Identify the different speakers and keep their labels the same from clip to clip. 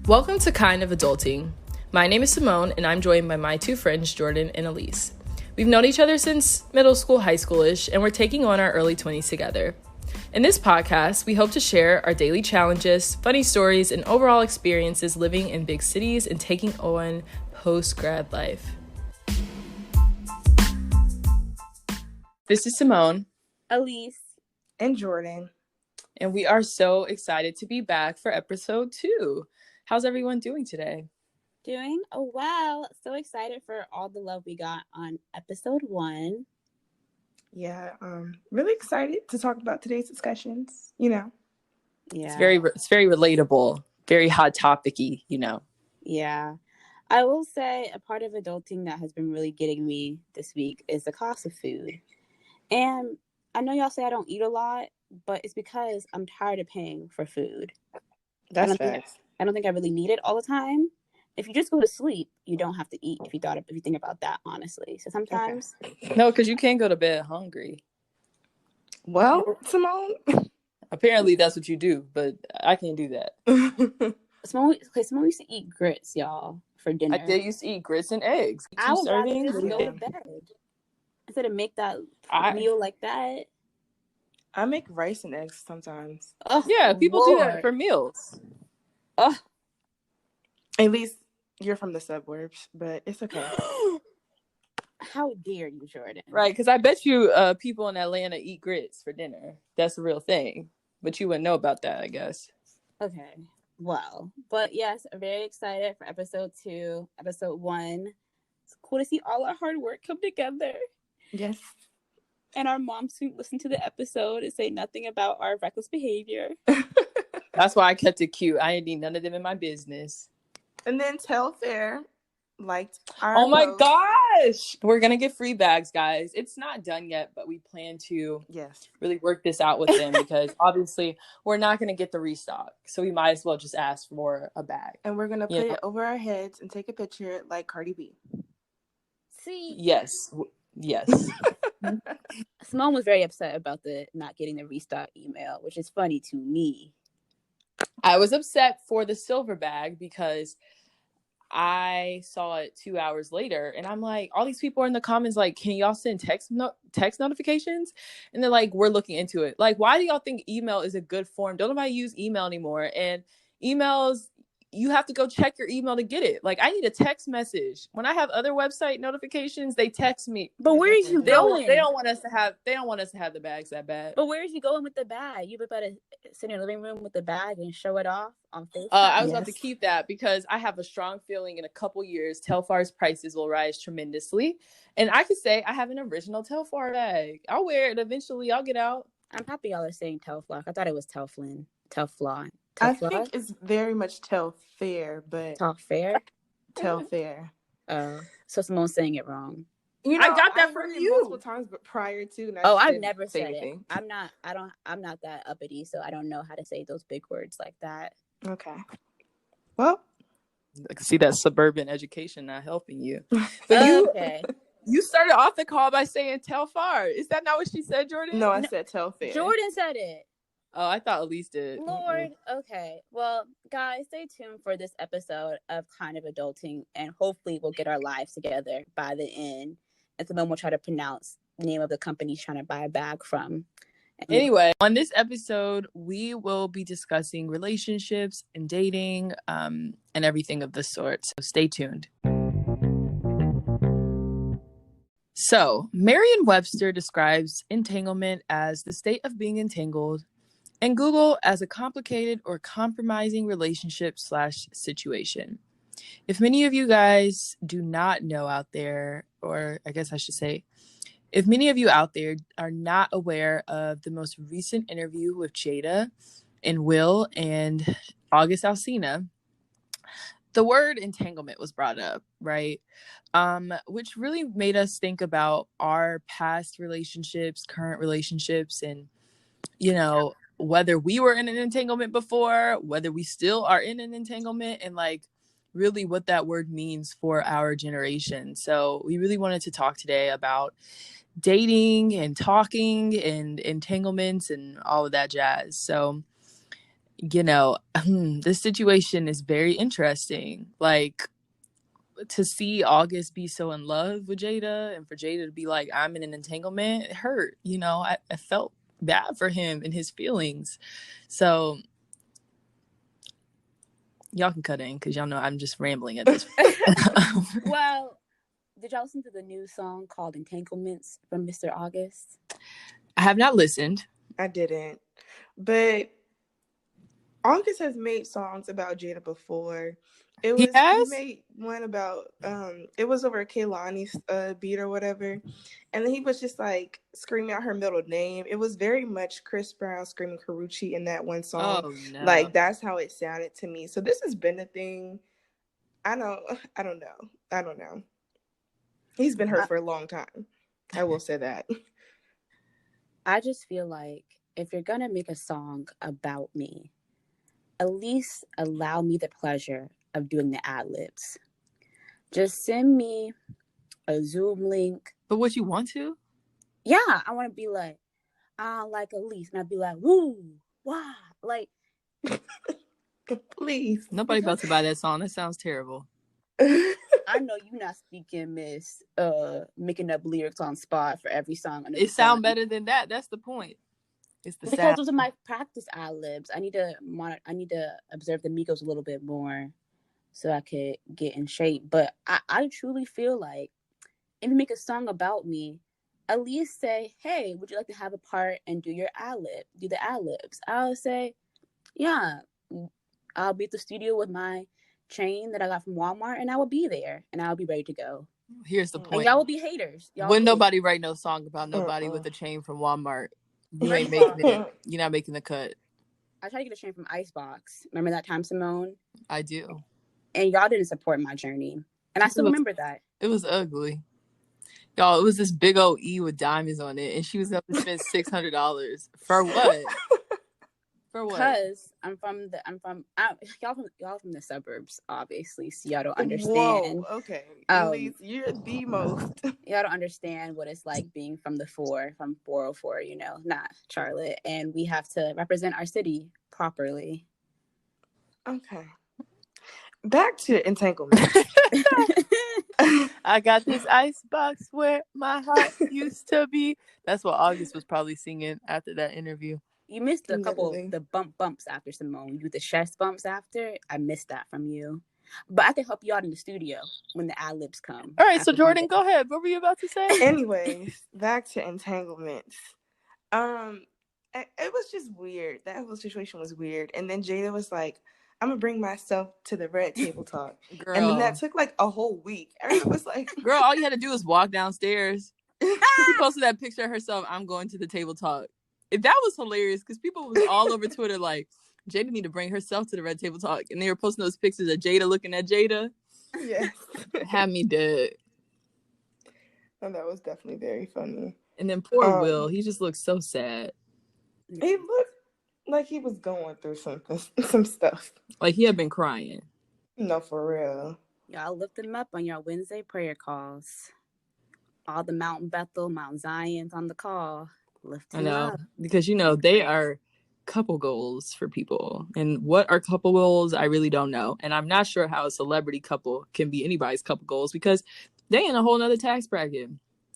Speaker 1: Welcome to Kind of Adulting. My name is Simone, and I'm joined by my two friends, Jordan and Elise. We've known each other since middle school, high school-ish, and we're taking on our early 20s together. In this podcast, we hope to share our daily challenges, funny stories, and overall experiences living in big cities and taking on post-grad life. This is Simone,
Speaker 2: Elise,
Speaker 3: and Jordan.
Speaker 1: And we are so excited to be back for episode 2. How's everyone doing today?
Speaker 2: Doing well. So excited for all the love we got on episode 1.
Speaker 3: Yeah, really excited to talk about today's discussions, Yeah.
Speaker 1: It's very relatable, very hot topic-y,
Speaker 2: Yeah. I will say a part of adulting that has been really getting me this week is the cost of food. And I know y'all say I don't eat a lot, but it's because I'm tired of paying for food.
Speaker 3: That's facts.
Speaker 2: I don't think I really need it all the time. If you just go to sleep, you don't have to eat if you think about that, honestly. So sometimes...
Speaker 1: Okay. No, because you can't go to bed hungry.
Speaker 3: Well, Simone...
Speaker 1: Apparently that's what you do, but I can't do that.
Speaker 2: Simone used to eat grits, y'all, for dinner.
Speaker 1: I did used to eat grits and eggs.
Speaker 2: I would rather just go to bed instead of make that meal like that.
Speaker 3: I make rice and eggs sometimes.
Speaker 2: Oh,
Speaker 1: yeah, people do that for meals.
Speaker 2: Oh,
Speaker 3: at least you're from the suburbs, but it's okay.
Speaker 2: How dare you, Jordan?
Speaker 1: Right, because I bet you people in Atlanta eat grits for dinner. That's a real thing. But you wouldn't know about that, I guess.
Speaker 2: Okay. Well, but yes, I'm very excited for episode 2. Episode 1. It's cool to see all our hard work come together.
Speaker 3: Yes.
Speaker 2: And our moms who listen to the episode and say nothing about our reckless behavior.
Speaker 1: That's why I kept it cute. I didn't need none of them in my business.
Speaker 3: And then Telfair liked our
Speaker 1: Oh my
Speaker 3: post.
Speaker 1: gosh! We're going to get free bags, guys. It's not done yet, but we plan to really work this out with them because obviously we're not going to get the restock. So we might as well just ask for a bag.
Speaker 3: And we're going to put it over our heads and take a picture like Cardi B.
Speaker 2: See?
Speaker 1: Yes.
Speaker 2: Simone was very upset about the not getting the restock email, which is funny to me.
Speaker 1: I was upset for the silver bag because I saw it 2 hours later and I'm like, all these people are in the comments like, can y'all send text notifications? And they're like, we're looking into it. Like, why do y'all think email is a good form? Don't nobody use email anymore. And emails, you have to go check your email to get it. Like, I need a text message. When I have other website notifications, they text me.
Speaker 2: But where is you going?
Speaker 1: They don't want us to have the bags that bad.
Speaker 2: But where is you going with the bag? You better sit in your living room with the bag and show it off on Facebook.
Speaker 1: I was about to keep that because I have a strong feeling in a couple years Telfar's prices will rise tremendously. And I could say I have an original Telfar bag. I'll wear it eventually. I'll get out.
Speaker 2: I'm happy y'all are saying Telfar. I thought it was Telflin. Telflaw.
Speaker 3: I think it's very much Telfair, but
Speaker 2: Telfair?
Speaker 3: Telfair.
Speaker 2: Oh, so Simone's saying it wrong.
Speaker 1: I got that from you
Speaker 3: multiple times, but prior to.
Speaker 2: I've never said it. I'm not that uppity, so I don't know how to say those big words like that.
Speaker 3: Okay. Well,
Speaker 1: I can see that suburban education not helping you. But you started off the call by saying Telfar. Is that not what she said, Jordan?
Speaker 3: No, I said Telfair.
Speaker 2: Jordan said it.
Speaker 1: Oh, I thought Elise did.
Speaker 2: Lord. Okay. Well, guys, stay tuned for this episode of Kind of Adulting, and hopefully we'll get our lives together by the end. And Simone will try to pronounce the name of the company she's trying to buy a bag from.
Speaker 1: Anyway, on this episode, we will be discussing relationships and dating and everything of the sort. So stay tuned. So, Merriam-Webster describes entanglement as the state of being entangled, and Google as a complicated or compromising relationship/situation. If many of you guys do not know out there, or I guess I should say, if many of you out there are not aware of the most recent interview with Jada and Will and August Alsina, the word entanglement was brought up, right? Which really made us think about our past relationships, current relationships, and, whether we were in an entanglement before, whether we still are in an entanglement, and like really what that word means for our generation. So we really wanted to talk today about dating and talking and entanglements and all of that jazz. So this situation is very interesting. Like, to see August be so in love with Jada and for Jada to be like, I'm in an entanglement, it hurt. I felt bad for him and his feelings. So y'all can cut in because y'all know I'm just rambling at this point.
Speaker 2: Well, did y'all listen to the new song called Entanglements from Mr. August?
Speaker 1: I have not listened.
Speaker 3: I didn't. But August has made songs about Jada before. He made one about it was over Kehlani's beat or whatever, and then he was just like screaming out her middle name. It was very much Chris Brown screaming Karuchi in that one song.
Speaker 1: Oh no.
Speaker 3: Like that's how it sounded to me. So this has been a thing. I don't know. He's been hurt for a long time. I will say that.
Speaker 2: I just feel like if you're gonna make a song about me, at least allow me the pleasure of doing the ad-libs. Just send me a Zoom link.
Speaker 1: But what, you want to?
Speaker 2: Yeah, I want to be like, like Elise, and I'd be like, woo, wow, like.
Speaker 3: Please.
Speaker 1: Nobody about to buy that song. That sounds terrible.
Speaker 2: I know you're not speaking, Miss, making up lyrics on spot for every song.
Speaker 1: It sound better than that. That's the point.
Speaker 2: Because those are my practice ad-libs. I need to observe the Migos a little bit more so I could get in shape. But I truly feel like if you make a song about me, at least say, hey, would you like to have a part and do the ad-libs? I'll say, yeah, I'll be at the studio with my chain that I got from Walmart, and I will be there, and I'll be ready to go.
Speaker 1: Here's the point.
Speaker 2: And y'all will be haters.
Speaker 1: When nobody write no song about nobody with a chain from Walmart, you ain't making it. You're not making the cut.
Speaker 2: I tried to get a chain from Icebox. Remember that time, Simone?
Speaker 1: I do.
Speaker 2: And y'all didn't support my journey. And I still remember that.
Speaker 1: It was ugly. Y'all, it was this big old E with diamonds on it, and she was up to spend $600. For what? For what?
Speaker 2: Because y'all from the suburbs, obviously, so y'all don't understand.
Speaker 3: Whoa, okay. Elise, you're the most.
Speaker 2: Y'all don't understand what it's like being from the from 404, not Charlotte. And we have to represent our city properly.
Speaker 3: Okay. Back to entanglement.
Speaker 1: I got this ice box where my heart used to be. That's what August was probably singing after that interview.
Speaker 2: You missed a couple the bumps after, Simone. You do the chest bumps after. I missed that from you. But I can help you out in the studio when the ad-libs come.
Speaker 1: All right, so Jordan, go ahead. What were you about to say?
Speaker 3: Anyways, back to entanglements. It was just weird. That whole situation was weird. And then Jada was like, I'm gonna bring myself to the red table talk. Girl. And then that took like a whole week. Everyone was like,
Speaker 1: girl, all you had to do was walk downstairs. She posted that picture of herself, I'm going to the table talk. If that was hilarious, because people was all over Twitter like, Jada need to bring herself to the red table talk. And they were posting those pictures of Jada looking at Jada.
Speaker 3: Yes.
Speaker 1: Had me dead.
Speaker 3: And that was definitely very funny.
Speaker 1: And then poor Will, he just looked so sad.
Speaker 3: He looked like he was going through some stuff.
Speaker 1: Like he had been crying.
Speaker 3: No, for real.
Speaker 2: Y'all lift him up on your Wednesday prayer calls. All the Mount Bethel, Mount Zion's on the call. Lift him up.
Speaker 1: Because they are couple goals for people. And what are couple goals? I really don't know. And I'm not sure how a celebrity couple can be anybody's couple goals because they in a whole nother tax bracket.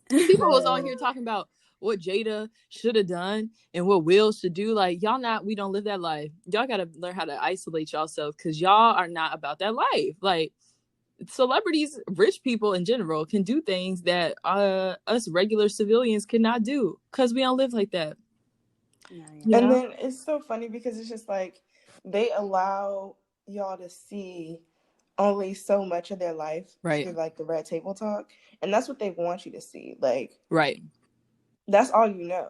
Speaker 1: People was on here talking about what Jada should have done and what Will should do. Like, we don't live that life. Y'all got to learn how to isolate yourself because y'all are not about that life. Like, celebrities, rich people in general can do things that us regular civilians cannot do because we don't live like that.
Speaker 3: Yeah. And then it's so funny because it's just like they allow y'all to see only so much of their life through like the red table talk, and that's what they want you to see. Like, right. That's all you know.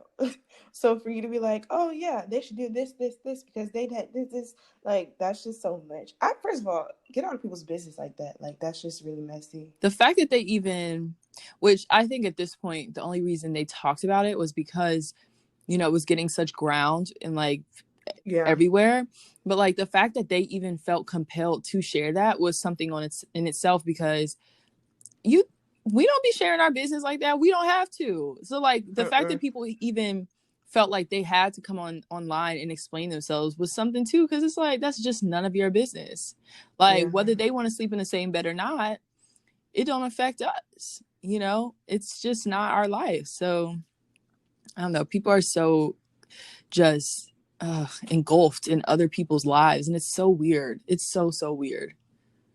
Speaker 3: So for you to be like, oh yeah, they should do this because they did this, like that's just so much. First of all, get out of people's business like that. Like that's just really messy.
Speaker 1: The fact that they even, which I think at this point, the only reason they talked about it was because, it was getting such ground and like everywhere. But like the fact that they even felt compelled to share that was something in itself because we don't be sharing our business like that. We don't have to. So like the fact that people even felt like they had to come online and explain themselves was something too, because it's like, that's just none of your business. Like, whether they want to sleep in the same bed or not, it don't affect us. You know, it's just not our life. So I don't know, people are so just engulfed in other people's lives, and it's so weird. It's so weird.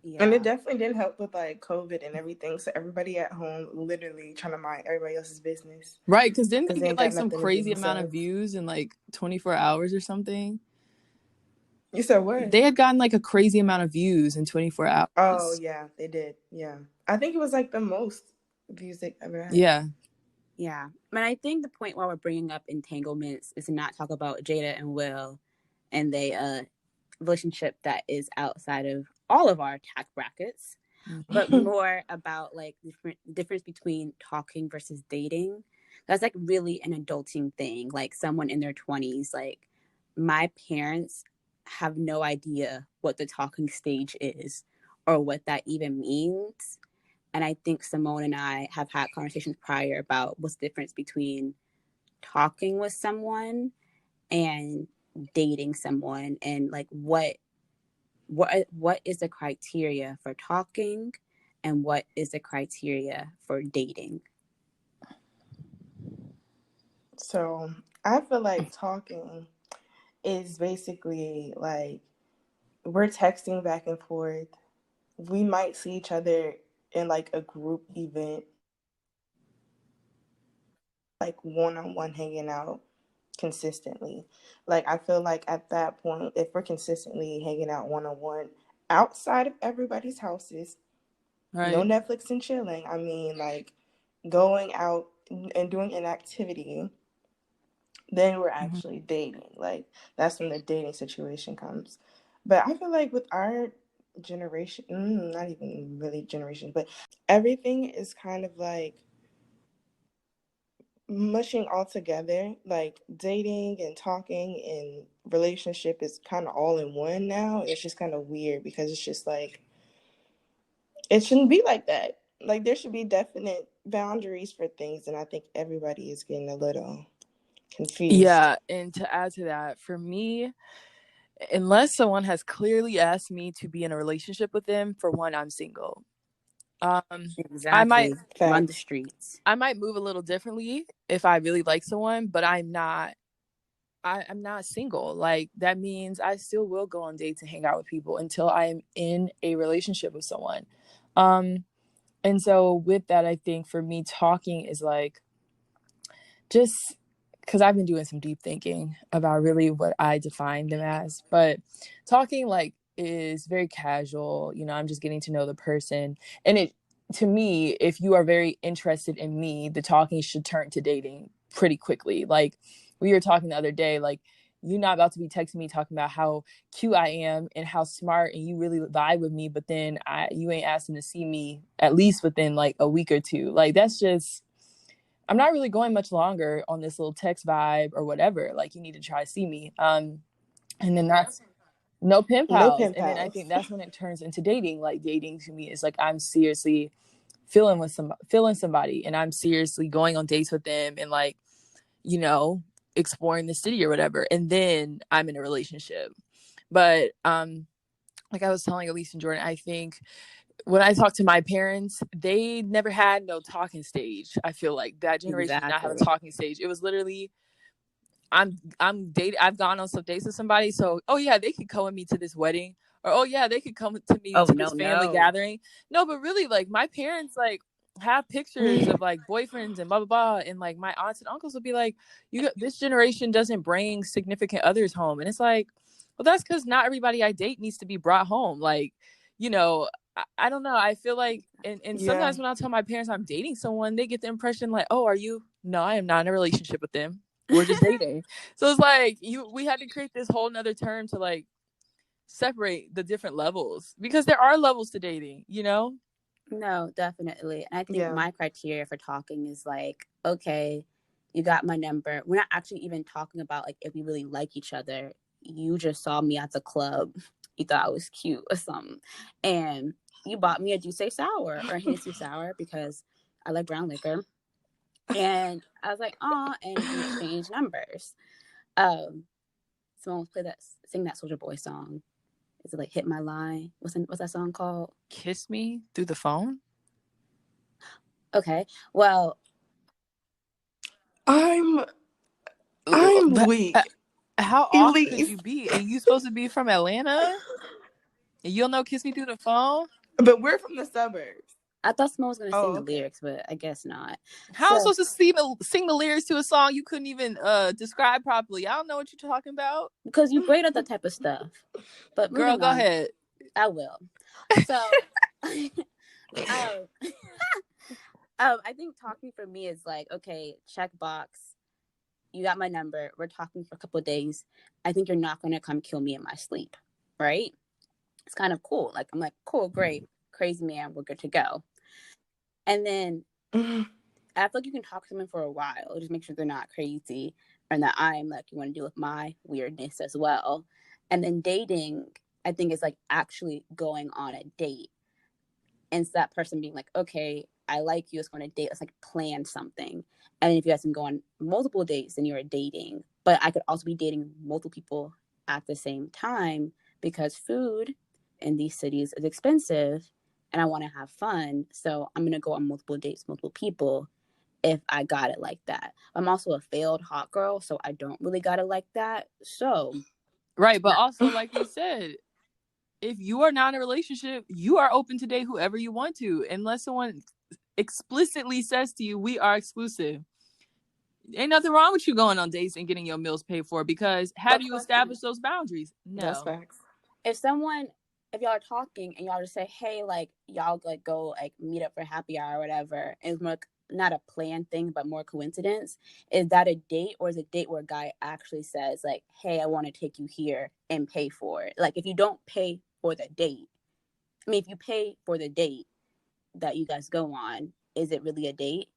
Speaker 3: Yeah. And it definitely didn't help with like COVID and everything. So everybody at home literally trying to mind everybody else's business.
Speaker 1: Right, because didn't they get like some crazy amount of views in like 24 hours or something?
Speaker 3: You said what?
Speaker 1: They had gotten like a crazy amount of views in 24 hours.
Speaker 3: Oh, yeah, they did. Yeah. I think it was like the most views they ever had.
Speaker 1: Yeah.
Speaker 2: Yeah. But I think the point why we're bringing up entanglements is to not talk about Jada and Will and the relationship that is outside of all of our tax brackets, but more about like the difference between talking versus dating. That's like really an adulting thing. Like someone in their 20s, like my parents have no idea what the talking stage is or what that even means. And I think Simone and I have had conversations prior about what's the difference between talking with someone and dating someone, and like what is the criteria for talking and what is the criteria for dating.
Speaker 3: So I feel like talking is basically like we're texting back and forth. We might see each other in like a group event, like one-on-one hanging out consistently. Like I feel like at that point, if we're consistently hanging out one-on-one outside of everybody's houses, right, no Netflix and chilling, I mean like going out and doing an activity, then we're actually dating. Like that's when the dating situation comes. But I feel like with our generation, not even really generation, but everything is kind of like mushing all together. Like dating and talking and relationship is kind of all in one now. It's just kind of weird because it's just like it shouldn't be like that. Like there should be definite boundaries for things, and I think everybody is getting a little confused.
Speaker 1: Yeah, and to add to that, for me, unless someone has clearly asked me to be in a relationship with them, for one, I'm single.
Speaker 2: Exactly.
Speaker 1: I might
Speaker 2: run the streets.
Speaker 1: I might move a little differently if I really like someone, but I'm not single. Like that means I still will go on dates and hang out with people until I am in a relationship with someone. And so with that, I think for me, talking is like just because I've been doing some deep thinking about really what I define them as. But talking like is very casual. You know, I'm just getting to know the person. And it, to me, if you are very interested in me, the talking should turn to dating pretty quickly. Like we were talking the other day, like you're not about to be texting me talking about how cute I am and how smart and you really vibe with me, but then you ain't asking to see me at least within like a week or two. Like that's just, I'm not really going much longer on this little text vibe or whatever. Like you need to try to see me. And then that's no pen pals. And then I think that's when it turns into dating. Like dating to me is like I'm seriously feeling somebody and I'm seriously going on dates with them and like, you know, exploring the city or whatever. And then I'm in a relationship. But like I was telling Elise and Jordan, I think when I talk to my parents, they never had no talking stage. I feel like that generation did not have a talking stage. It was literally, I'm dating. I've gone on some dates with somebody. So, oh yeah, they could come with me to this wedding, or oh yeah, they could come to me to this family gathering. No, but really, like my parents, like have pictures of like boyfriends and blah blah blah, and like my aunts and uncles would be like, this generation doesn't bring significant others home, and it's like, well, that's because not everybody I date needs to be brought home. Like, you know, I don't know. I feel like, and sometimes when I tell my parents I'm dating someone, they get the impression like, oh, are you? No, I am not in a relationship with them. We're just dating. So it's like we had to create this whole nother term to like separate the different levels because there are levels to dating, you know?
Speaker 2: No, definitely. And I think my criteria for talking is like, okay, you got my number. We're not actually even talking about like if we really like each other. You just saw me at the club. You thought I was cute or something. And you bought me a Juice Sour or a Hennessy Sour because I like brown liquor. And I was like, "Aw," and we exchanged numbers. Someone sing that Soulja Boy song. Is it like "Hit My Line"? What's that song called?
Speaker 1: Kiss Me Through the Phone?
Speaker 2: Okay, well,
Speaker 3: I'm weak.
Speaker 1: How off could
Speaker 3: Elise.
Speaker 1: you be? And you supposed to be from Atlanta? And you don't know "Kiss Me Through the Phone"?
Speaker 3: But we're from the suburbs.
Speaker 2: I thought someone was gonna sing the lyrics, but I guess not.
Speaker 1: How am I supposed to sing the lyrics to a song you couldn't even describe properly? I don't know what you're talking about.
Speaker 2: Because you're great at that type of stuff. But
Speaker 1: girl, go ahead.
Speaker 2: I will. So, I think talking for me is like, okay, check box. You got my number. We're talking for a couple of days. I think you're not gonna come kill me in my sleep, right? It's kind of cool. Like, I'm like, cool, great, crazy man, we're good to go. And then I feel like you can talk to them for a while, just make sure they're not crazy, and that I'm like, you want to deal with my weirdness as well. And then dating, I think, is like actually going on a date, and it's that person being like, okay, I like you, let's go on a date, let's like plan something. And if you guys can go on multiple dates, then you're dating. But I could also be dating multiple people at the same time, because food in these cities is expensive and I want to have fun. So I'm going to go on multiple dates, multiple people, if I got it like that. I'm also a failed hot girl, so I don't really got it like that. So.
Speaker 1: Right, but also, like you said, if you are not in a relationship, you are open to date whoever you want to, unless someone explicitly says to you, we are exclusive. Ain't nothing wrong with you going on dates and getting your meals paid for, because have you established those boundaries? No.
Speaker 3: That's facts.
Speaker 2: If y'all are talking and y'all just say, hey, like, y'all like go like meet up for happy hour or whatever, and it's more not a planned thing but more coincidence, is that a date, or is a date where a guy actually says like, hey, I want to take you here and pay for it? Like, if you don't pay for the date, I mean, if you pay for the date that you guys go on, is it really a date?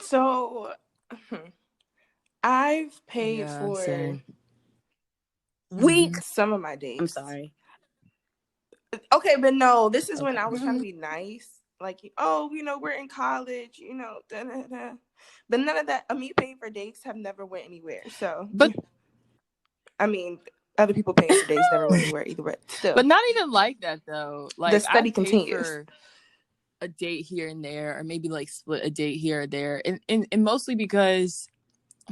Speaker 3: So I've paid for some of my dates.
Speaker 2: I'm sorry.
Speaker 3: Okay, but no, this is when I was trying to be nice. Like, oh, we're in college, da, da, da. But none of that. Me paying for dates have never went anywhere. So,
Speaker 1: but
Speaker 3: I mean, other people paying for dates never went anywhere either. But still,
Speaker 1: but not even like that though. Like,
Speaker 3: the study continues.
Speaker 1: For a date here and there, or maybe like split a date here or there, and mostly because,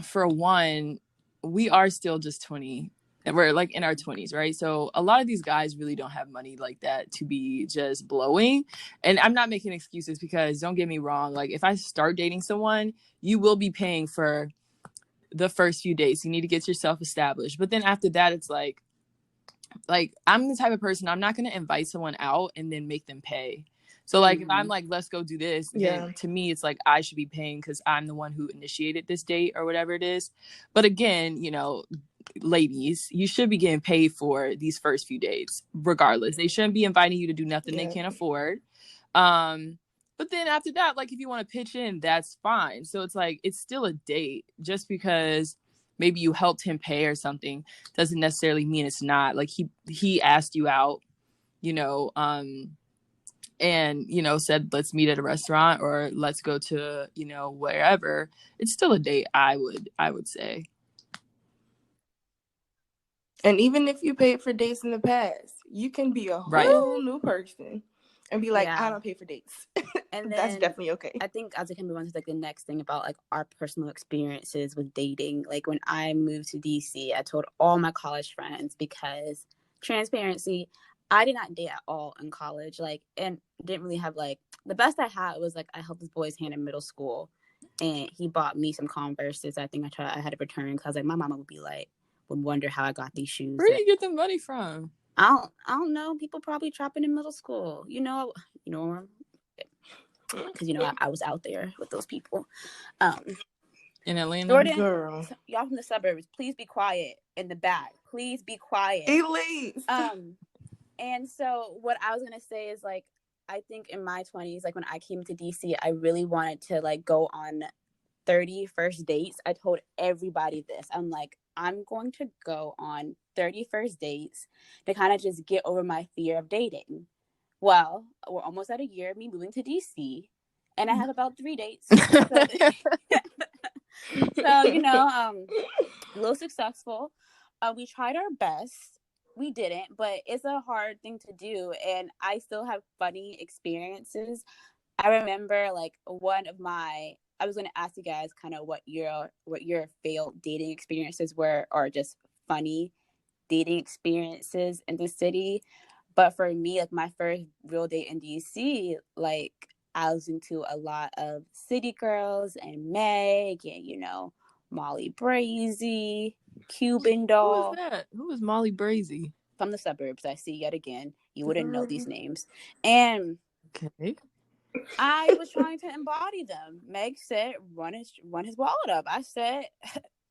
Speaker 1: for one, we are still just 20, and we're like in our 20s, right? So a lot of these guys really don't have money like that to be just blowing. And I'm not making excuses, because don't get me wrong, like, if I start dating someone, you will be paying for the first few days. You need to get yourself established, but then after that, it's like I'm the type of person, I'm not going to invite someone out and then make them pay. So like, if I'm like, let's go do this, then to me, it's like I should be paying, because I'm the one who initiated this date or whatever it is. But again, ladies, you should be getting paid for these first few dates regardless. They shouldn't be inviting you to do nothing they can't afford. But then after that, like, if you want to pitch in, that's fine. So it's like, it's still a date. Just because maybe you helped him pay or something doesn't necessarily mean it's not. Like, he asked you out, and said, let's meet at a restaurant, or let's go to wherever. It's still a date, I would say.
Speaker 3: And even if you paid for dates in the past, you can be a whole new person and be like, I don't pay for dates. And that's definitely okay.
Speaker 2: I think as I can move on to like the next thing about like our personal experiences with dating. Like, when I moved to DC, I told all my college friends, because transparency, I did not date at all in college. Like, and didn't really have, like, the best I had was like, I held this boy's hand in middle school, and he bought me some Converses. I think I had to return, because like my mama would wonder how I got these shoes.
Speaker 1: Where do you get the money from?
Speaker 2: I don't know. People probably dropping in middle school. Because I was out there with those people.
Speaker 1: In Atlanta.
Speaker 2: Jordan, girl, y'all from the suburbs, please be quiet in the back. Please be quiet.
Speaker 3: Elise.
Speaker 2: And so what I was gonna say is, like, I think in my 20s, like when I came to DC, I really wanted to like go on 30 first dates. I told everybody this. I'm like, I'm going to go on 30 first dates to kind of just get over my fear of dating. Well, we're almost at a year of me moving to DC, and I have about 3 dates. So, a little successful. We tried our best. We didn't, but it's a hard thing to do, and I still have funny experiences. I remember like I was going to ask you guys kind of what your failed dating experiences were, or just funny dating experiences in the city. But for me, like my first real date in DC, like I was into a lot of City Girls and Meg and, Molly Brazy, Cuban
Speaker 1: Who is
Speaker 2: Doll.
Speaker 1: that? Who is Molly Brazy?
Speaker 2: From the suburbs, I see yet again. You wouldn't know these names. And
Speaker 1: okay.
Speaker 2: I was trying to embody them. Meg said, run his wallet up. I said,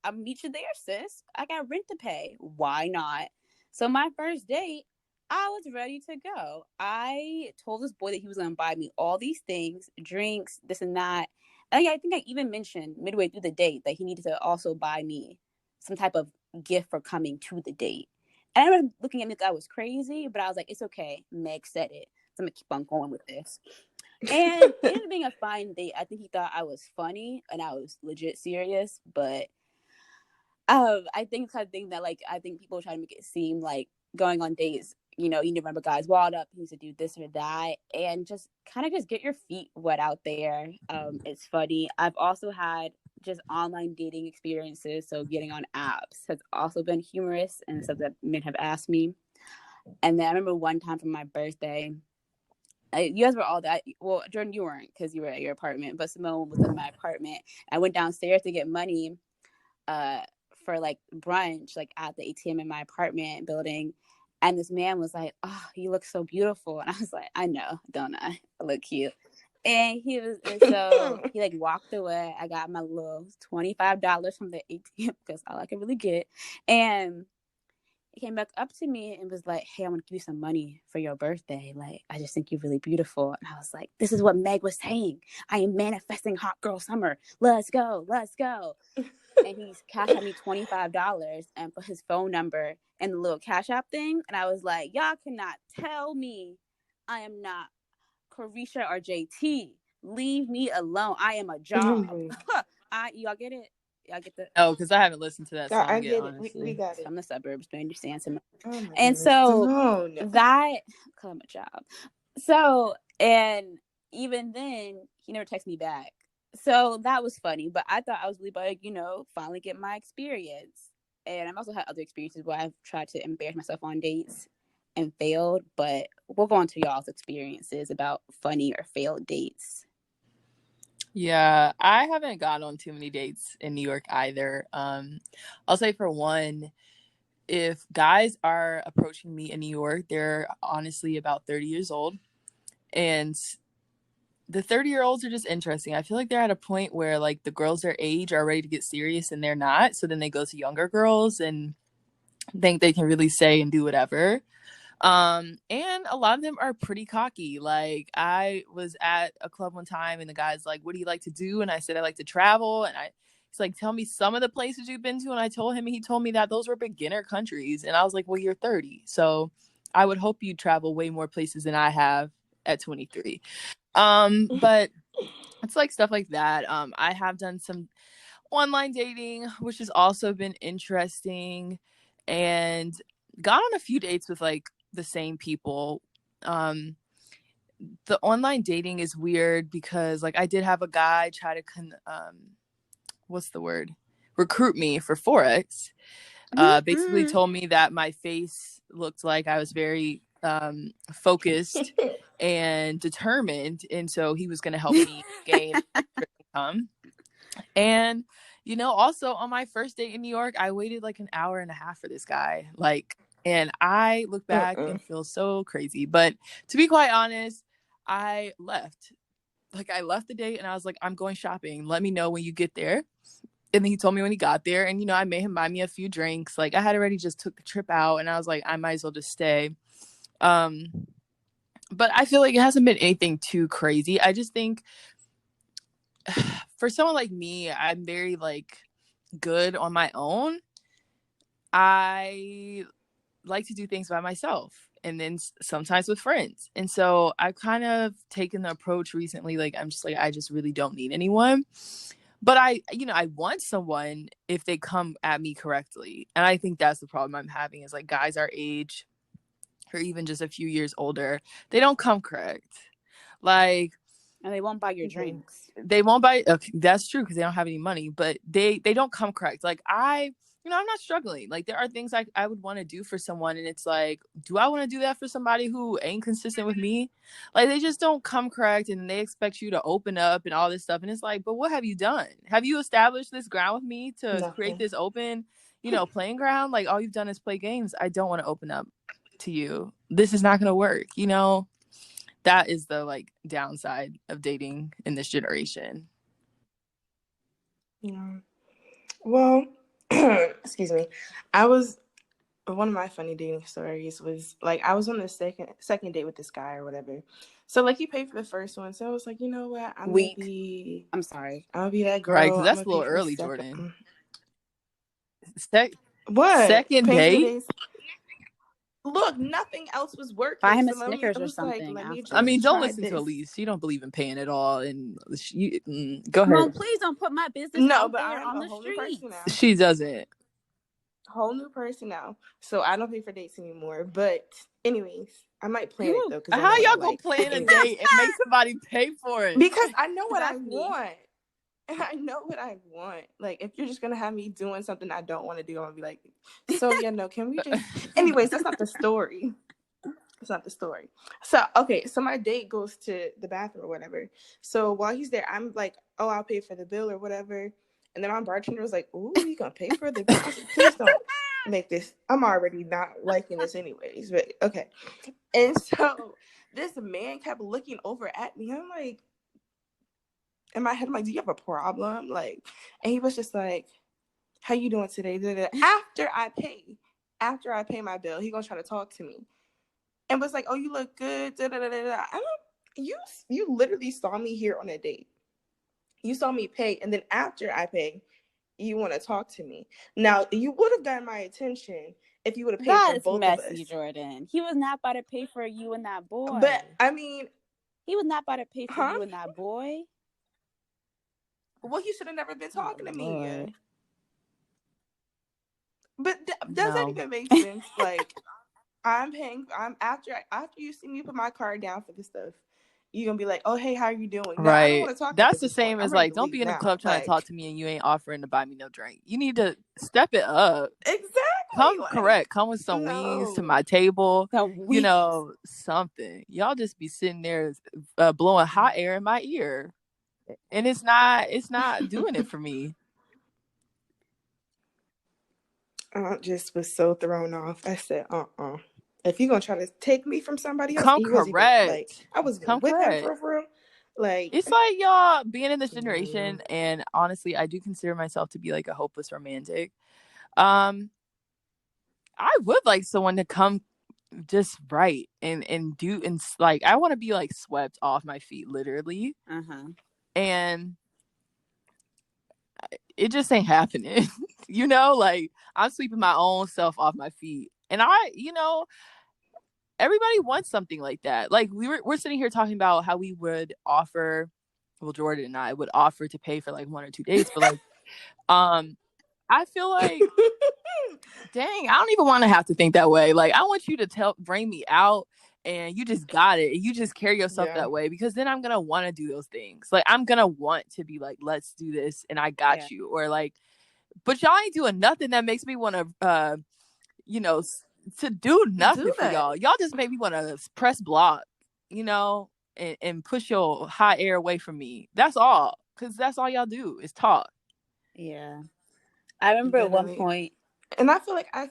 Speaker 2: I'll meet you there, sis. I got rent to pay. Why not? So my first date, I was ready to go. I told this boy that he was going to buy me all these things, drinks, this and that. And I think I even mentioned midway through the date that he needed to also buy me some type of gift for coming to the date. And I remember looking at me like I was crazy, but I was like, it's okay. Meg said it. So I'm going to keep on going with this. And it ended up being a fine date. I think he thought I was funny and I was legit serious, but I think it's kind of thing that like I think people try to make it seem like going on dates, you need to remember guys walled up, he needs to do this or that, and just kind of just get your feet wet out there. It's funny. I've also had just online dating experiences, so getting on apps has also been humorous and stuff that men have asked me. And then I remember one time for my birthday, you guys were all that. Well, Jordan, you weren't because you were at your apartment, but Simone was in my apartment. I went downstairs to get money for like brunch, like at the ATM in my apartment building. And this man was like, "Oh, you look so beautiful." And I was like, "I know, don't I? I look cute." And so he like walked away. I got my little $25 from the ATM because all I could really get. And he came back up to me and was like, "Hey, I want to give you some money for your birthday. Like, I just think you're really beautiful." And I was like, "This is what Meg was saying. I am manifesting hot girl summer. Let's go, let's go." And he's cashed at me $25 and put his phone number in the little Cash App thing. And I was like, y'all cannot tell me I am not Carisha or JT. Leave me alone. I am a job. Y'all get it? Y'all get the...
Speaker 1: Oh, because I haven't listened to that song
Speaker 3: I
Speaker 1: yet,
Speaker 3: get
Speaker 1: honestly.
Speaker 3: it. We got it.
Speaker 2: From the suburbs, do you understand?
Speaker 3: Oh
Speaker 2: and
Speaker 3: goodness.
Speaker 2: so that... I'm a job. So, and even then, he never texted me back. So that was funny, but I thought I was really about to, finally get my experience. And I've also had other experiences where I've tried to embarrass myself on dates and failed, but we'll go on to y'all's experiences about funny or failed dates.
Speaker 1: Yeah, I haven't gone on too many dates in New York either. I'll say for one, if guys are approaching me in New York, they're honestly about 30 years old. And the 30-year-olds are just interesting. I feel like they're at a point where like the girls their age are ready to get serious and they're not. So then they go to younger girls and think they can really say and do whatever. And a lot of them are pretty cocky. Like I was at a club one time and the guy's like, "What do you like to do?" And I said, "I like to travel." And he's like, "Tell me some of the places you've been to." And I told him, and he told me that those were beginner countries. And I was like, "Well, you're 30. So I would hope you travel way more places than I have at 23. But it's like stuff like that. I have done some online dating, which has also been interesting, and got on a few dates with like the same people. The online dating is weird because like I did have a guy try to what's the word? Recruit me for Forex. Basically told me that my face looked like I was very focused and determined, and so he was going to help me gain income. And also on my first date in New York, I waited like an hour and a half for this guy. And I look back and feel so crazy. But to be quite honest, I left. Like I left the date and I was like, "I'm going shopping. Let me know when you get there." And then he told me when he got there, and I made him buy me a few drinks. Like I had already just took the trip out, and I was like, I might as well just stay. But I feel like it hasn't been anything too crazy. I just think for someone like me, I'm very like good on my own. I like to do things by myself. and then sometimes with friends. And so I've kind of taken the approach recently, like I'm just like, I just really don't need anyone. But I want someone if they come at me correctly. And I think that's the problem I'm having is like guys our age or even just a few years older, they don't come correct. Like,
Speaker 2: and they won't buy your drinks.
Speaker 1: They won't buy. Okay, that's true because they don't have any money, but they don't come correct. Like I'm not struggling. Like there are things I would want to do for someone, and it's like, do I want to do that for somebody who ain't consistent with me? Like they just don't come correct, and they expect you to open up and all this stuff. And it's like, but what have you done? Have you established this ground with me to create this open, playing ground? Like all you've done is play games. I don't want to open up to you. This is not going to work. That is the like downside of dating in this generation.
Speaker 3: Yeah. Well, excuse me. One of my funny dating stories was like I was on the second date with this guy or whatever. So like he paid for the first one. So I was like, you know what? I'm gonna be that girl.
Speaker 1: Right, because that's a little early, Jordan.
Speaker 3: What?
Speaker 1: Second date?
Speaker 3: Look, nothing else was working.
Speaker 2: Buy him a Snickers or something.
Speaker 1: Don't listen to Elise. She don't believe in paying at all. And go ahead.
Speaker 2: Mom, please don't put my business out there on the street.
Speaker 1: She doesn't.
Speaker 3: Whole new person now. So I don't pay for dates anymore. But anyways, I might plan it though.
Speaker 1: How y'all gonna plan a date and make somebody pay for it?
Speaker 3: Because I know what I want. I know what I want. Like, if you're just going to have me doing something I don't want to do, I'm going to be like, so, yeah, no, can we just... Anyways, that's not the story. It's not the story. So, okay, so my date goes to the bathroom or whatever. So while he's there, I'm like, oh, I'll pay for the bill or whatever. And then my bartender was like, ooh, you going to pay for the bill? I said, please don't make this. I'm already not liking this anyways. But, okay. And so this man kept looking over at me. I'm like... In my head, I'm like, do you have a problem? Like, and he was just like, how you doing today? After I pay my bill, he gonna try to talk to me. And was like, oh, you look good. You literally saw me here on a date. You saw me pay. And then after I pay, you want to talk to me. Now, you would have gotten my attention if you would have paid for both of us.
Speaker 2: That's messy, Jordan. He was not about to pay for you and that boy.
Speaker 3: But, I mean...
Speaker 2: He was not about to pay for you and that boy.
Speaker 3: Well, he should have never been talking to me. But does that even make sense? Like, I'm paying. After you see me put my card down for this stuff, you're gonna be like, "Oh, hey, how are you doing?" Now,
Speaker 1: right.
Speaker 3: I don't want to talk.
Speaker 1: That's the same as like, don't be in the club trying to talk to me and you ain't offering to buy me no drink. You need to step it up.
Speaker 3: Exactly.
Speaker 1: Come correct. Come with some wings to my table. Something. Y'all just be sitting there blowing hot air in my ear. And it's not doing it for me.
Speaker 3: I just was so thrown off. I said, if you're gonna try to take me from somebody else,
Speaker 1: come correct.
Speaker 3: I was with him for real. Like,
Speaker 1: it's like y'all being in this generation, and honestly, I do consider myself to be like a hopeless romantic. I would like someone to come just right and do, and like I want to be like swept off my feet, literally. And it just ain't happening. Like I'm sweeping my own self off my feet. And everybody wants something like that. Like we're sitting here talking about how we would offer, well, Jordan and I would offer to pay for like 1 or 2 dates, but like I feel like dang, I don't even want to have to think that way. Like I want you to bring me out and you just got it. You just carry yourself that way, because then I'm going to want to do those things. Like I'm going to want to be like, let's do this and I got you. Or like, but y'all ain't doing nothing that makes me want to, to do nothing for y'all. Y'all just make me want to press block, and push your hot air away from me. That's all. Because that's all y'all do is talk.
Speaker 2: Yeah. I remember at one point.
Speaker 3: And I feel like I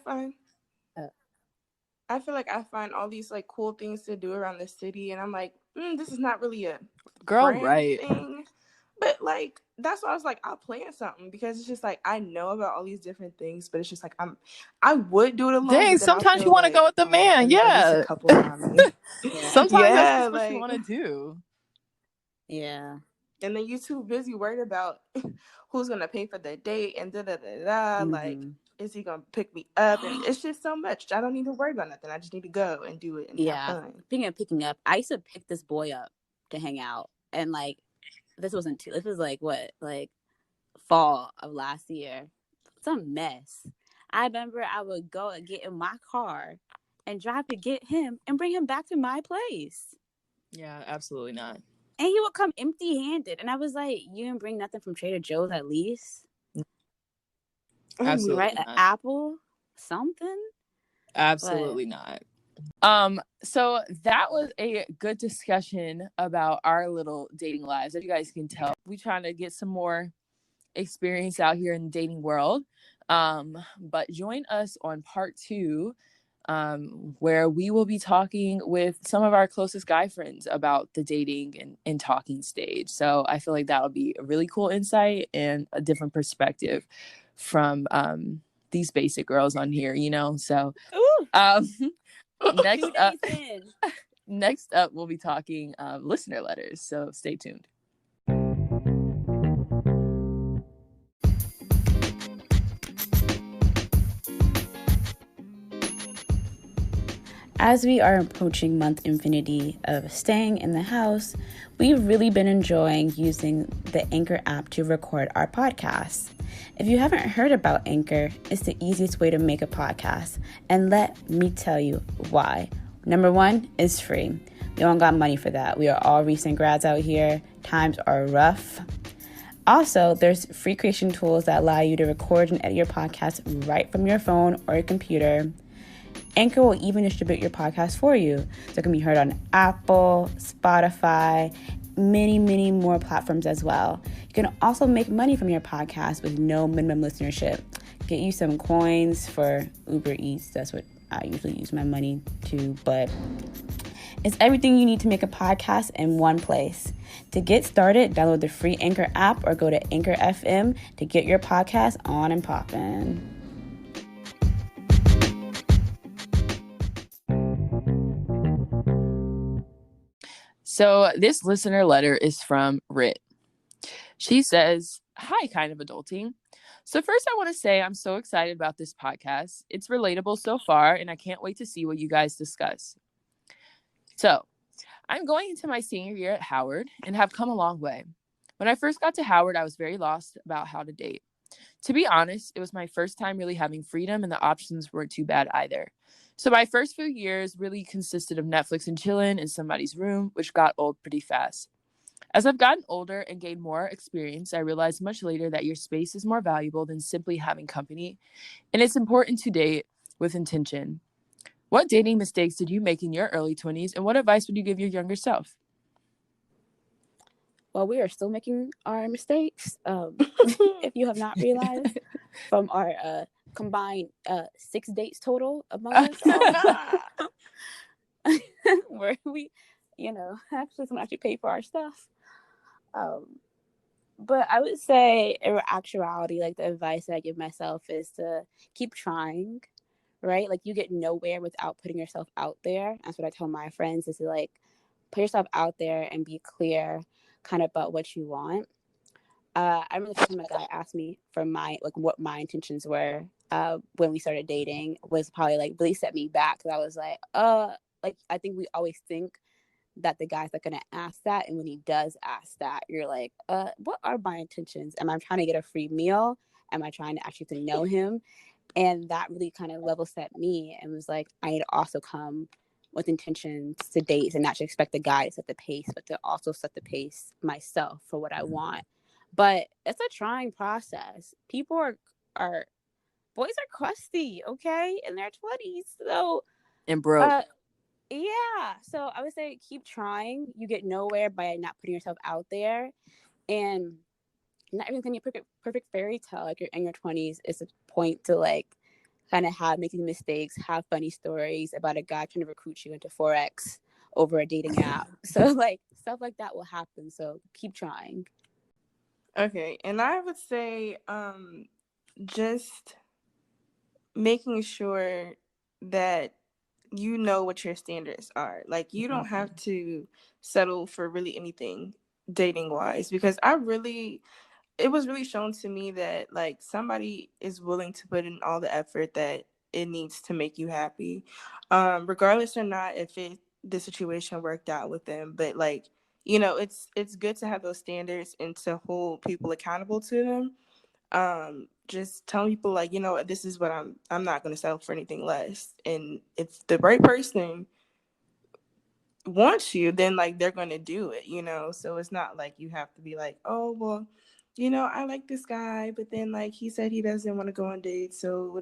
Speaker 3: find all these like cool things to do around the city, and I'm like, this is not really a thing. But like that's why I was like, I'll plan something, because it's just like I know about all these different things, but it's just like I would do it alone.
Speaker 1: Dang, sometimes you want to go with the man, a couple around me. Sometimes that's what you want to do.
Speaker 2: Yeah.
Speaker 3: And then you too busy worried about who's gonna pay for the date and like Is he gonna pick me up? And it's just so much. I don't need to worry about nothing. I just need to go and do it and have fun.
Speaker 2: Speaking of picking up, I used to pick this boy up to hang out, and like this was like what, like fall of last year. It's a mess. I remember I would go and get in my car and drive to get him and bring him back to my place.
Speaker 1: Yeah, absolutely not.
Speaker 2: And he would come empty-handed, and I was like, "You didn't bring nothing from Trader Joe's at least?
Speaker 1: Absolutely
Speaker 2: right?
Speaker 1: not.
Speaker 2: An apple, something?
Speaker 1: Absolutely not." So that was a good discussion about our little dating lives. As you guys can tell, we trying to get some more experience out here in the dating world. But join us on part 2, where we will be talking with some of our closest guy friends about the dating and talking stage. So I feel like that'll be a really cool insight and a different perspective from these basic girls on here, you know. So next up we'll be talking listener letters. So stay tuned.
Speaker 2: As we are approaching month infinity of staying in the house, we've really been enjoying using the Anchor app to record our podcasts. If you haven't heard about Anchor, it's the easiest way to make a podcast. And let me tell you why. Number 1, it's free. We don't got money for that. We are all recent grads out here. Times are rough. Also, there's free creation tools that allow you to record and edit your podcast right from your phone or your computer. Anchor will even distribute your podcast for you, so it can be heard on Apple, Spotify, many more platforms as well. You can also make money from your podcast with no minimum listenership. Get you some coins for Uber Eats. That's what I usually use my money to, but it's everything you need to make a podcast in one place. To get started, download the free Anchor app or go to Anchor FM to get your podcast on and poppin'.
Speaker 1: So this listener letter is from Rit. She says, "Hi, kind of adulting. So first I want to say I'm so excited about this podcast. It's relatable so far, and I can't wait to see what you guys discuss. So I'm going into my senior year at Howard and have come a long way. When I first got to Howard, I was very lost about how to date. To be honest, it was my first time really having freedom, and the options weren't too bad either. So my first few years really consisted of Netflix and chillin' in somebody's room, which got old pretty fast. As I've gotten older and gained more experience, I realized much later that your space is more valuable than simply having company, and it's important to date with intention. What dating mistakes did you make in your early 20s, and what advice would you give your younger self?"
Speaker 2: Well, we are still making our mistakes. If you have not realized from our combined 6 dates total among us all, where we, actually pay for our stuff. But I would say, in actuality, like the advice that I give myself is to keep trying, right? Like you get nowhere without putting yourself out there. That's what I tell my friends is to like put yourself out there and be clear kind of about what you want. I remember the first time a guy asked me for what my intentions were when we started dating was probably like really set me back, because I was like I think we always think that the guy's not gonna ask that, and when he does ask that, you're like, what are my intentions? Am I trying to get a free meal? Am I trying to actually to know him? And that really kind of level set me and was like, I need to also come with intentions to dates and not just expect the guy to set the pace, but to also set the pace myself for what I want. But it's a trying process. People are boys are crusty, okay, in their 20s. So
Speaker 1: And broke.
Speaker 2: Yeah. So I would say keep trying. You get nowhere by not putting yourself out there. And not everything's gonna be a perfect fairy tale. Like you're in your 20s. It's a point to like kind of making mistakes, have funny stories about a guy trying to recruit you into Forex over a dating app. So like stuff like that will happen. So keep trying.
Speaker 3: Okay. And I would say just making sure that you know what your standards are. Like you don't have to settle for really anything dating wise, because it was really shown to me that like somebody is willing to put in all the effort that it needs to make you happy, regardless or not if the situation worked out with them. But like, you know, it's good to have those standards and to hold people accountable to them. Just telling people like, you know, this is what I'm not going to settle for anything less. And if the right person wants you, then like they're going to do it, you know. So it's not like you have to be like, oh well, you know, I like this guy, but then like he said he doesn't want to go on dates, so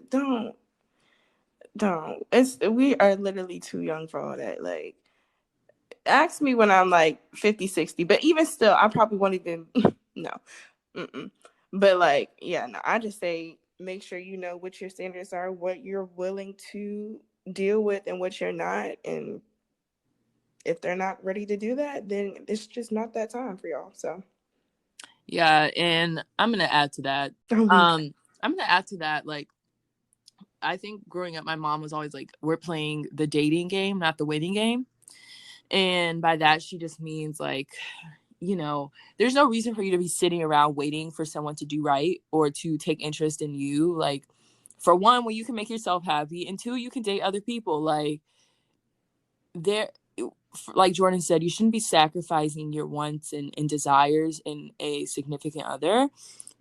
Speaker 3: don't. It's we are literally too young for all that. Like, ask me when I'm like 50, 60, but even still I probably won't even no. Mm-mm. But like, yeah, no, I just say make sure you know what your standards are, what you're willing to deal with and what you're not. And if they're not ready to do that, then it's just not that time for y'all. So
Speaker 1: yeah, and I'm gonna add to that. Like, I think growing up, my mom was always like, we're playing the dating game, not the waiting game. And by that, she just means like, you know, there's no reason for you to be sitting around waiting for someone to do right or to take interest in you. Like, for one, when you can make yourself happy, and two, you can date other people. Like, there, like Jordan said, you shouldn't be sacrificing your wants and desires in a significant other.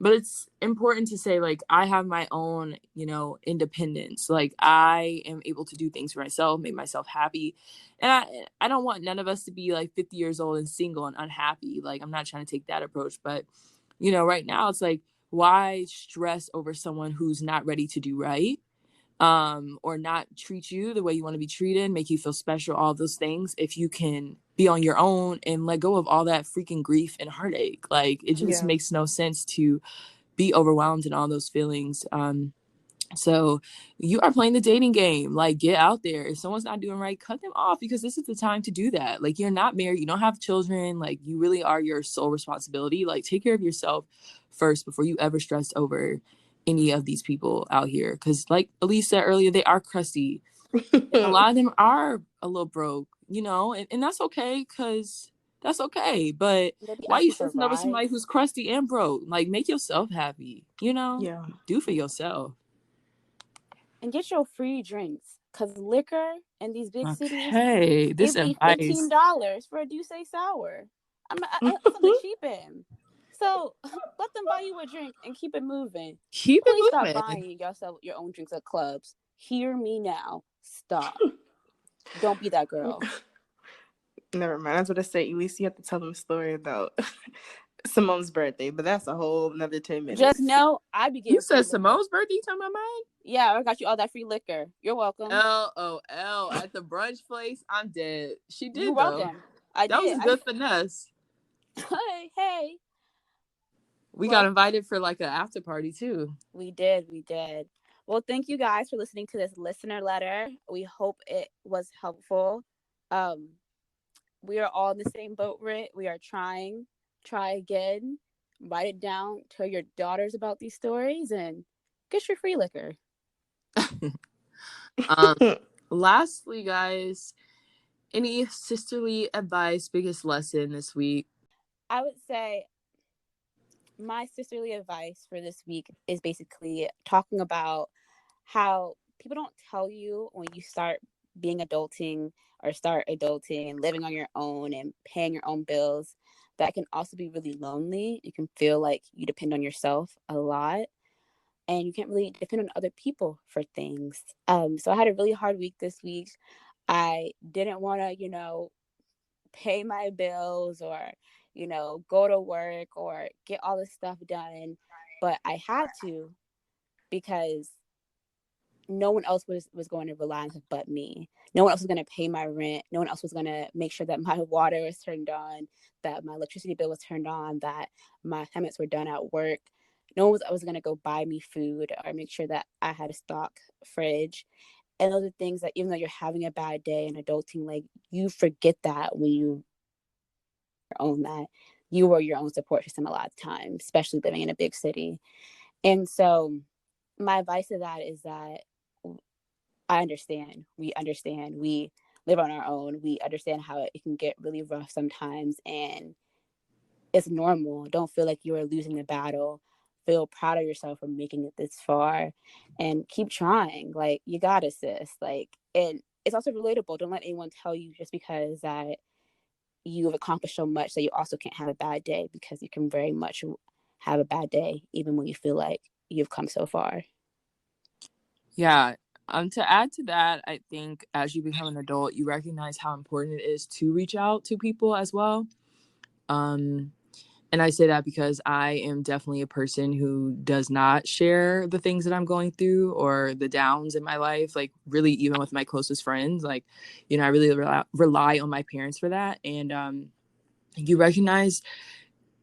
Speaker 1: But it's important to say, like, I have my own, you know, independence. Like, I am able to do things for myself, make myself happy. And I don't want none of us to be like 50 years old and single and unhappy. Like, I'm not trying to take that approach. But, you know, right now it's like, why stress over someone who's not ready to do right? Or not treat you the way you want to be treated, make you feel special, all those things, if you can be on your own and let go of all that freaking grief and heartache. Like, it just makes no sense to be overwhelmed in all those feelings. So you are playing the dating game. Like, get out there. If someone's not doing right, cut them off, because this is the time to do that. Like, you're not married, you don't have children, like, you really are your sole responsibility. Like, take care of yourself first before you ever stress over any of these people out here, because like Elise said earlier, they are crusty. And a lot of them are a little broke, you know, and that's okay, because that's okay. But why you stressing over somebody who's crusty and broke? Like, make yourself happy, you know. Do for yourself.
Speaker 2: And get your free drinks, because liquor in these big cities,
Speaker 1: this
Speaker 2: it be $15 for a Douce Sour. That's on the cheap end. So let them buy you a drink and keep it moving. Please stop buying yourself your own drinks at clubs. Hear me now. Stop. Don't be that girl.
Speaker 3: Never mind. I was going to say, at least you have to tell them a story about Simone's birthday, but that's a whole another 10 minutes.
Speaker 2: Just know I be getting.
Speaker 1: You said Simone's birthday? You talking about mine?
Speaker 2: Yeah, I got you all that free liquor. You're welcome.
Speaker 1: LOL at the brunch place. I'm dead. She did. You're
Speaker 2: welcome.
Speaker 1: That was a good finesse.
Speaker 2: Hey.
Speaker 1: We got invited for like an after party too.
Speaker 2: We did. Well, thank you guys for listening to this listener letter. We hope it was helpful. We are all in the same boat, Rit. We are trying. Try again. Write it down. Tell your daughters about these stories and get your free liquor.
Speaker 1: Lastly, guys, any sisterly advice, biggest lesson this week?
Speaker 2: I would say my sisterly advice for this week is basically talking about how people don't tell you when you start being adulting or start adulting and living on your own and paying your own bills, that can also be really lonely. You can feel like you depend on yourself a lot and you can't really depend on other people for things. So I had a really hard week this week. I didn't want to, pay my bills or, go to work or get all this stuff done. But I had to, because no one else was going to rely on it but me. No one else was going to pay my rent. No one else was going to make sure that my water was turned on, that my electricity bill was turned on, that my assignments were done at work. No one was going to go buy me food or make sure that I had a stock fridge. And those are things that even though you're having a bad day and adulting, like, you forget that when you own that you are your own support system a lot of times, especially living in a big city. And so my advice to that is that I understand. We understand. We live on our own. We understand how it can get really rough sometimes. And it's normal. Don't feel like you are losing the battle. Feel proud of yourself for making it this far, and keep trying. Like, you got it, sis. Like, and it's also relatable. Don't let anyone tell you just because that you've accomplished so much that you also can't have a bad day, because you can very much have a bad day even when you feel like you've come so far.
Speaker 1: Yeah. To add to that, I think as you become an adult, you recognize how important it is to reach out to people as well. And I say that because I am definitely a person who does not share the things that I'm going through or the downs in my life, like really even with my closest friends. Like, I really rely on my parents for that. And you recognize,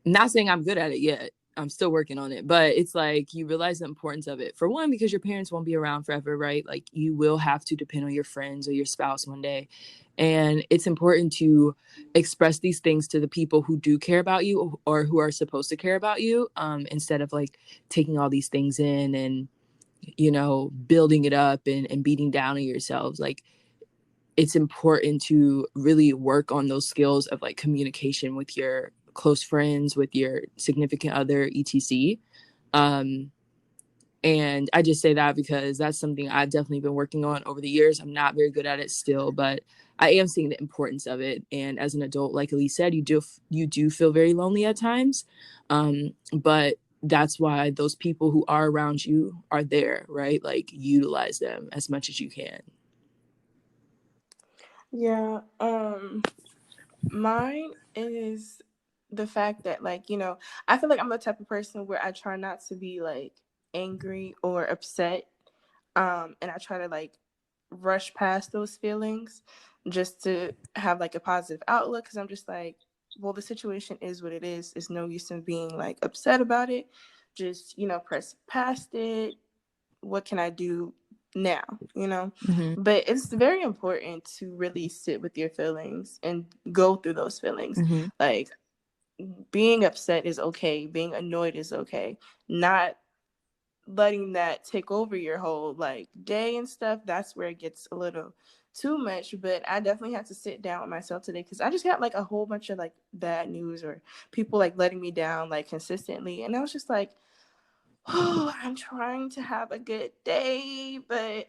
Speaker 1: not saying I'm good at it yet, I'm still working on it, but it's like you realize the importance of it. For one, because your parents won't be around forever, right? Like, you will have to depend on your friends or your spouse one day. And it's important to express these things to the people who do care about you or who are supposed to care about you, instead of like taking all these things in and, building it up and beating down on yourselves. Like, it's important to really work on those skills of like communication with your close friends, with your significant other, etc. And I just say that because that's something I've definitely been working on over the years. I'm not very good at it still, but I am seeing the importance of it. And as an adult, like Elise said, you do feel very lonely at times. But that's why those people who are around you are there, right? Like, utilize them as much as you can.
Speaker 3: Yeah. Mine is the fact that, like, I feel like I'm the type of person where I try not to be like angry or upset. And I try to like rush past those feelings just to have like a positive outlook, because I'm just like, well, the situation is what it is. It's no use in being like upset about it. Just, press past it. What can I do now?
Speaker 1: Mm-hmm.
Speaker 3: But it's very important to really sit with your feelings and go through those feelings.
Speaker 1: Mm-hmm.
Speaker 3: Like, being upset is okay, being annoyed is okay, not letting that take over your whole like day and stuff. That's where it gets a little too much. But I definitely had to sit down with myself today, because I just got like a whole bunch of like bad news or people like letting me down like consistently, and I was just like, oh, I'm trying to have a good day, but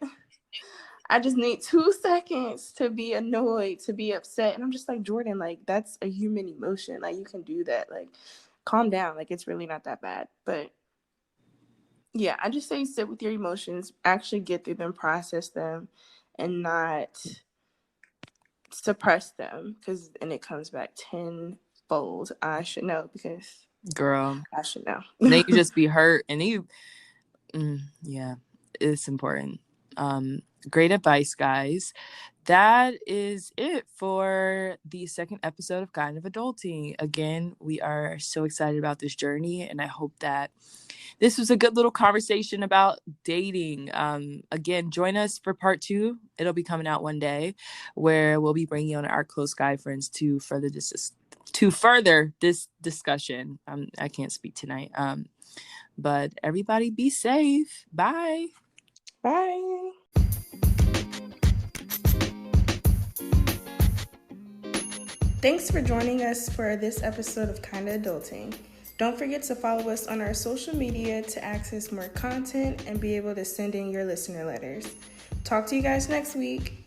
Speaker 3: I just need 2 seconds to be annoyed, to be upset. And I'm just like, Jordan, like, that's a human emotion. Like, you can do that. Like, calm down. Like, it's really not that bad. But yeah, I just say sit with your emotions, actually get through them, process them, and not suppress them, because then it comes back tenfold. I should know, because
Speaker 1: Girl,
Speaker 3: I should know.
Speaker 1: then you just be hurt, and then yeah, it's important. Great advice, guys. That is it for the second episode of Kind of Adulting. Again, we are so excited about this journey, and I hope that this was a good little conversation about dating. Again, join us for part 2. It'll be coming out one day, where we'll be bringing on our close guy friends to further this discussion. I can't speak tonight. But everybody be safe. Bye.
Speaker 3: Bye. Thanks for joining us for this episode of Kinda Adulting. Don't forget to follow us on our social media to access more content and be able to send in your listener letters. Talk to you guys next week.